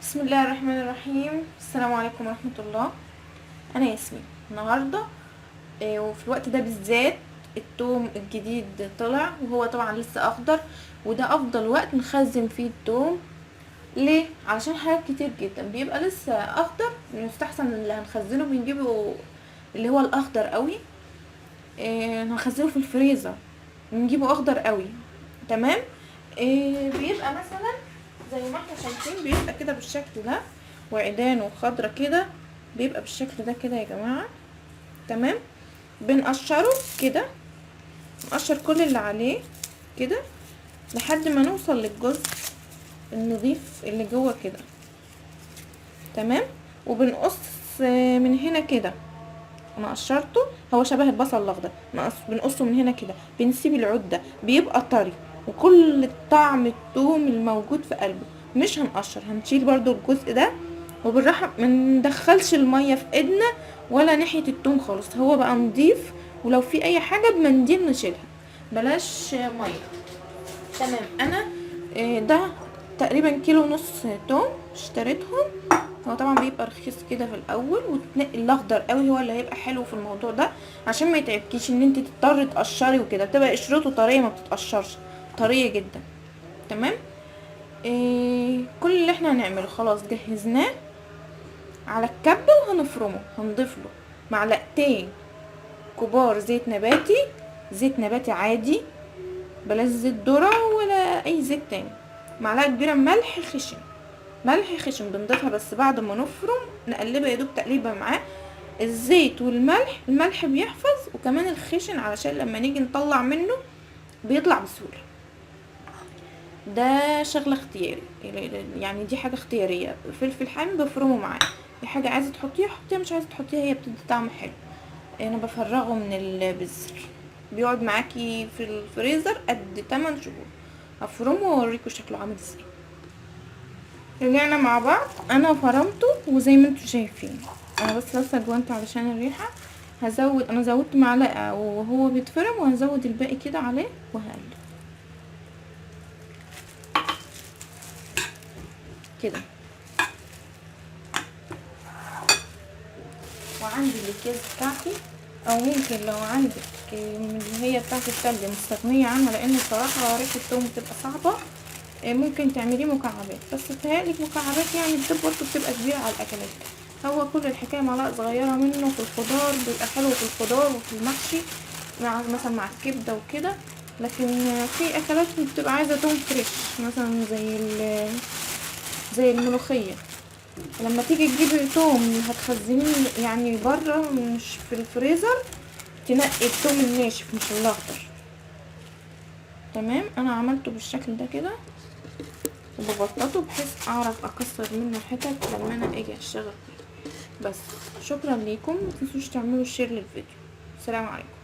بسم الله الرحمن الرحيم. السلام عليكم ورحمة الله. انا ياسمين النهاردة وفي الوقت ده بالذات التوم الجديد طلع وهو طبعا لسه اخضر، وده افضل وقت نخزن فيه التوم. ليه؟ علشان حاجات كتير جدا بيبقى لسه اخضر، يستحسن اللي هنخزنه بنجيبه اللي هو الاخضر قوي. هنخزنه في الفريزر بنجيبه اخضر قوي. تمام. بيبقى مثلا زي ما احنا شايفين بيبقى كده بالشكل ده، وعيدانه خضرة كده، بيبقى بالشكل ده كده يا جماعة. تمام. بنقشره كده، نقشر كل اللي عليه كده لحد ما نوصل للجزء النظيف اللي جوه كده. تمام. وبنقص من هنا كده، انا قشرته هو شبه البصل الاخضر، بنقصه من هنا كده، بنسيب العود ده بيبقى طري وكل طعم الثوم الموجود في قلبه. مش هنقشر، هنشيل برضو الجزء ده وبالراحه، ما ندخلش الميه في ايدنا ولا ناحيه الثوم خالص، هو بقى نضيف. ولو في اي حاجه بمنديل نشيلها، بلاش ميه. تمام. انا ده تقريبا كيلو ونص توم اشتريتهم. هو طبعا بيبقى رخيص كده في الاول، وتنقي الاخضر قوي هو اللي هيبقى حلو في الموضوع ده، عشان ما يتعبكيش ان انت تضطري تقشري وكده، بتبقى قشرته طريه ما بتتقشرش، طريه جدا. تمام. كل اللي احنا هنعمله خلاص جهزناه على الكبه، وهنفرمه. هنضيف له معلقتين كبار زيت نباتي، زيت نباتي عادي، بلاش زيت ذرة ولا اي زيت تاني. معلقه كبيره ملح خشن، ملح خشن بنضيفها بس بعد ما نفرم، نقلبها يا دوب تقليبه معاه. الزيت والملح، الملح بيحفظ، وكمان الخشن علشان لما نيجي نطلع منه بيطلع بسهوله. ده شغله اختياري، يعني دي حاجه اختياريه. فلفل حامي بفرمه معاه، دي حاجه عايزه تحطيها حطيها، مش عايزه تحطيها هي بتدي طعم حلو. انا بفرغه من البذر، بيقعد معاكي في الفريزر قد 8 شهور. هفرمه واوريكم شكله عامل ازاي. رجعنا مع بعض، انا فرمته وزي ما انتم شايفين. انا بس لسه جوانته علشان الريحه. انا زودت معلقه وهو بيتفرم، وهزود الباقي كده عليه وهقلب كده. وعندي الاكياس بتاعتي، او ممكن لو عندك من اللي هي بتاعت التلج مستغنيه عنها، لان بصراحه ريحه التوم بتبقى صعبه. ممكن تعمليه مكعبات، بس بتهيألي مكعبات يعني بتبقى كبيره على الاكلات. هو كل الحكايه معلقه صغيره منه في الخضار، بيبقى حلو في الخضار وفي المحشي، مع مثلا مع الكبده وكده. لكن في اكلات بتبقى عايزه توم فريش، مثلا زي الملوخيه. لما تيجي تجيبي توم هتخزنيه يعني بره مش في الفريزر، تنقي التوم الناشف مش الاخضر. تمام. انا عملته بالشكل ده كده، وببططه بحيث اعرف اكسر منه حتت لما انا اجي اشتغل فيه. بس شكرا ليكم، متنسوش تعملوا شير للفيديو. السلام عليكم.